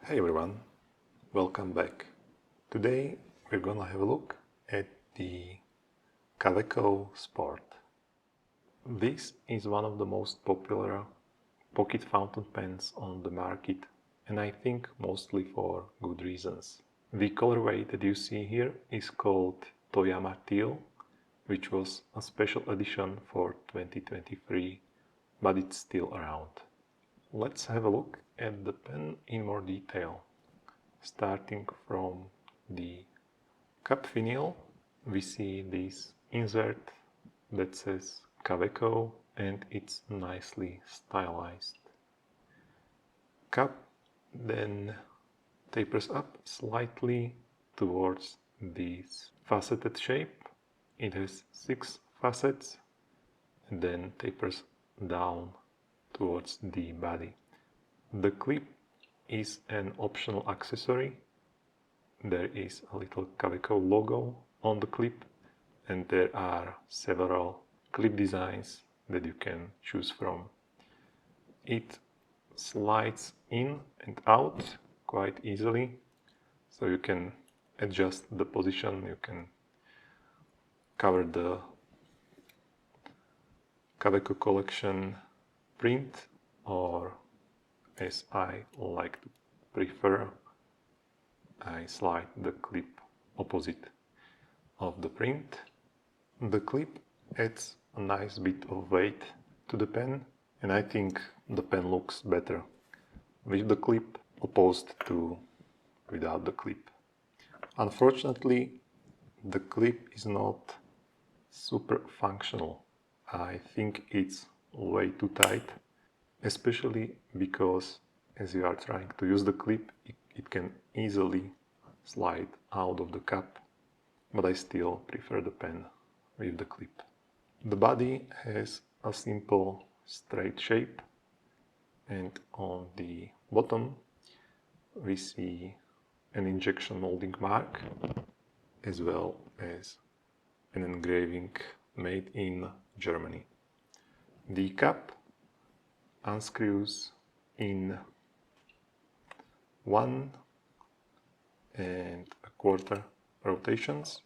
Hey everyone, welcome back. Today we're gonna have a look at the Kaweco Sport. This is one of the most popular pocket fountain pens on the market, and I think mostly for good reasons. The colorway that you see here is called Toyama Teal, which was a special edition for 2023, but it's still around. Let's have a look at the pen in more detail. Starting from the cup finial, we see this insert that says Kaweco and it's nicely stylized. Cup then tapers up slightly towards this faceted shape. It has 6 facets and then tapers down towards the body. The clip is an optional accessory. There is a little Kaweco logo on the clip and there are several clip designs that you can choose from. It slides in and out quite easily, so you can adjust the position, you can cover the Kaweco collection print, or as I like to prefer, I slide the clip opposite of the print. The clip adds a nice bit of weight to the pen, and I think the pen looks better with the clip opposed to without the clip. Unfortunately, the clip is not super functional. I think it's way too tight, especially because as you are trying to use the clip, it can easily slide out of the cup, but I still prefer the pen with the clip. The body has a simple straight shape, and on the bottom we see an injection molding mark as well as an engraving made in Germany. The cap unscrews in 1¼ rotations,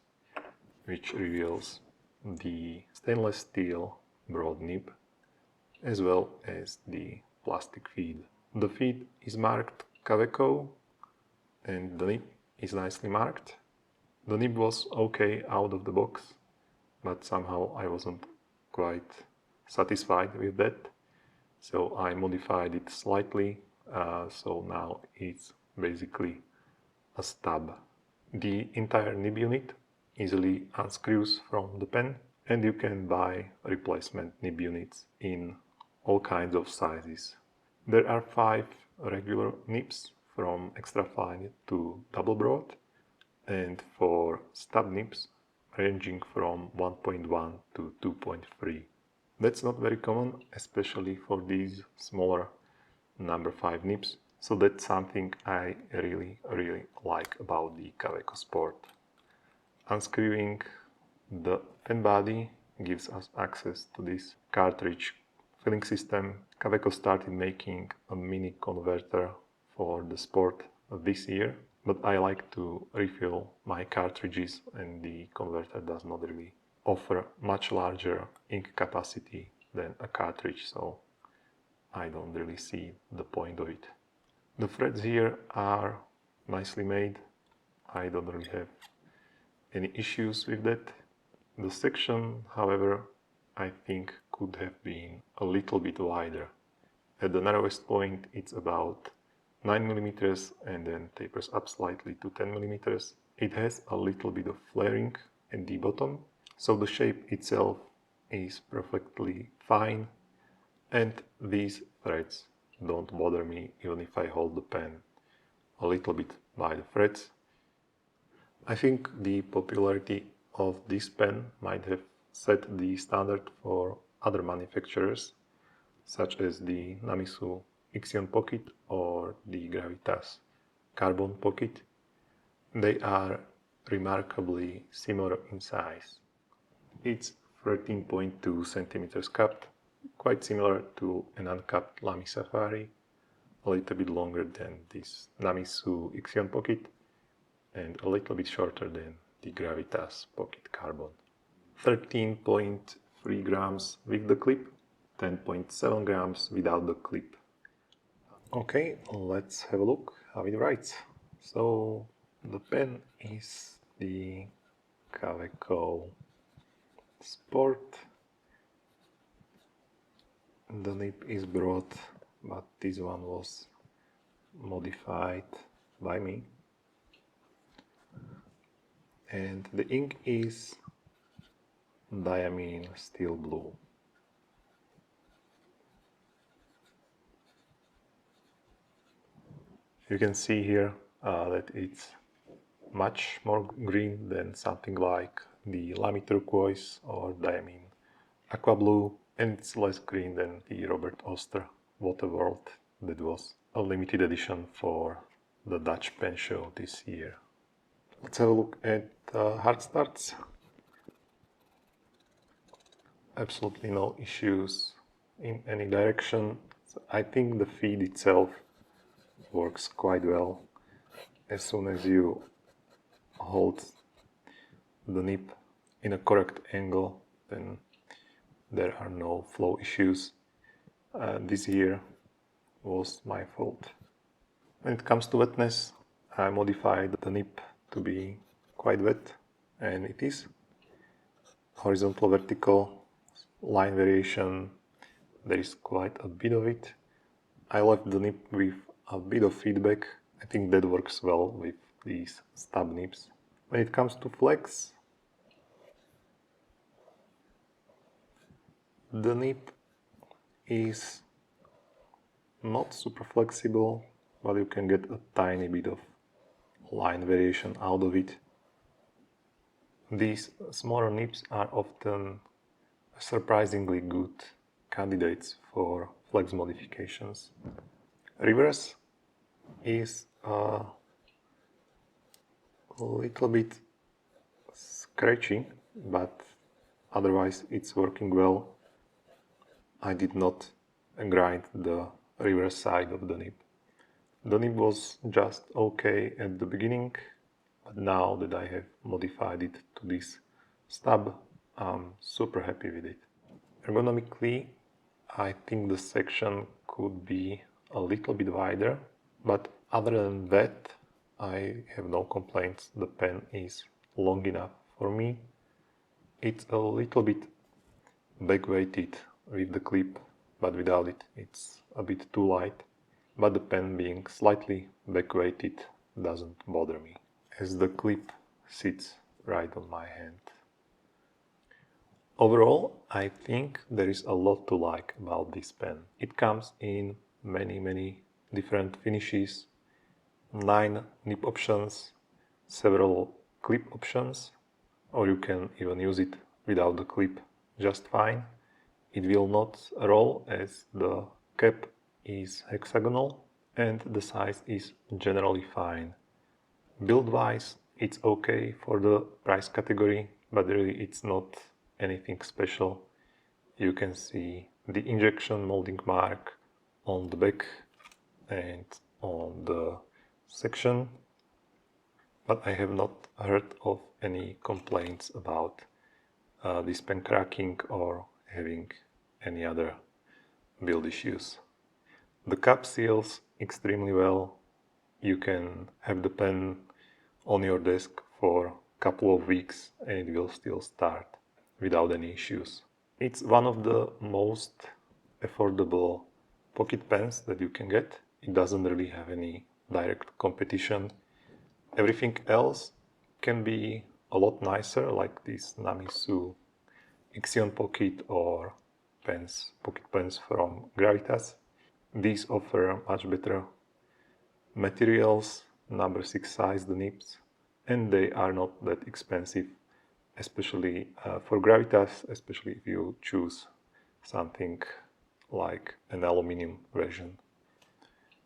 which reveals the stainless steel broad nib as well as the plastic feed. The feed is marked Kaweco and the nib is nicely marked. The nib was okay out of the box, but somehow I wasn't quite satisfied with that, so I modified it slightly, so now it's basically a stub. The entire nib unit easily unscrews from the pen, and you can buy replacement nib units in all kinds of sizes. There are 5 regular nibs from extra fine to double broad, and 4 stub nibs ranging from 1.1 to 2.3. That's not very common, especially for these smaller number 5 nibs, so that's something I really like about the Kaweco Sport. Unscrewing the pen body gives us access to this cartridge filling system. Kaweco started making a mini converter for the Sport this year, but I like to refill my cartridges and the converter does not really offer much larger ink capacity than a cartridge, so I don't really see the point of it. The threads here are nicely made. I don't really have any issues with that. The section, however, I think could have been a little bit wider. At the narrowest point it's about 9 mm and then tapers up slightly to 10 mm. It has a little bit of flaring at the bottom, so the shape itself is perfectly fine, and these threads don't bother me even if I hold the pen a little bit by the threads. I think the popularity of this pen might have set the standard for other manufacturers, such as the Namisu Ixion Pocket or the Gravitas Carbon Pocket. They are remarkably similar in size. It's 13.2 centimeters cupped, quite similar to an uncapped Lamy Safari, a little bit longer than this Namisu Ixion Pocket and a little bit shorter than the Gravitas Pocket Carbon. 13.3 grams with the clip, 10.7 grams without the clip. Okay, let's have a look how it writes. So the pen is the Kaweco Sport. The nib is broad, but this one was modified by me. And the ink is diamine steel blue. You can see here that it's much more green than something like the Lamy turquoise or diamine aqua blue, and it's less green than the Robert Oster Waterworld that was a limited edition for the Dutch pen show this year. Let's have a look at hard starts. Absolutely no issues in any direction. So I think the feed itself works quite well. As soon as you hold the nib in a correct angle, then there are no flow issues. This here was my fault. When it comes to wetness, I modified the nib to be quite wet, and it is. Horizontal, vertical, line variation, there is quite a bit of it. I left the nib with a bit of feedback. I think that works well with these stub nibs. When it comes to flex, the nib is not super flexible, but you can get a tiny bit of line variation out of it. These smaller nibs are often surprisingly good candidates for flex modifications. Reverse is a little bit scratchy, but otherwise it's working well. I did not grind the reverse side of the nib. The nib was just okay at the beginning, but now that I have modified it to this stub, I'm super happy with it. Ergonomically, I think the section could be a little bit wider, but other than that, I have no complaints. The pen is long enough for me. It's a little bit back-weighted with the clip, but without it, it's a bit too light. But the pen being slightly back-weighted doesn't bother me, as the clip sits right on my hand. Overall, I think there is a lot to like about this pen. It comes in many different finishes, 9 nib options, several clip options, or you can even use it without the clip just fine. It will not roll as the cap is hexagonal and the size is generally fine. Build-wise, it's okay for the price category, but really it's not anything special. You can see the injection molding mark on the back and on the section, but I have not heard of any complaints about this pen cracking or having any other build issues. The cap seals extremely well. You can have the pen on your desk for a couple of weeks and it will still start without any issues. It's one of the most affordable pocket pens that you can get. It doesn't really have any direct competition. Everything else can be a lot nicer, like this Namisu Ixion Pocket or pocket pens from Gravitas. These offer much better materials, number 6 size the nibs, and they are not that expensive, especially for Gravitas, especially if you choose something like an aluminum version.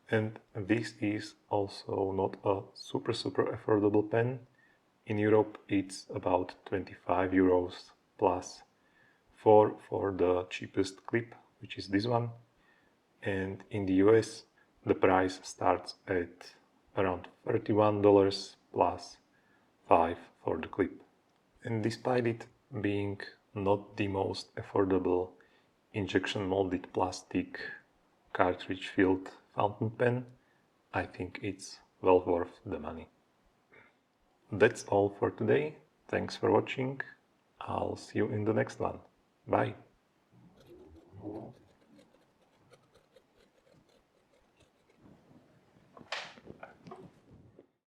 And this is also not a super affordable pen. In Europe it's about 25 euros plus 4 for the cheapest clip, which is this one. And in the US The price starts at around $31 plus $5 for the clip. And despite it being not the most affordable injection molded plastic cartridge filled fountain pen, I think it's well worth the money. That's all for today. Thanks for watching. I'll see you in the next one. Bye.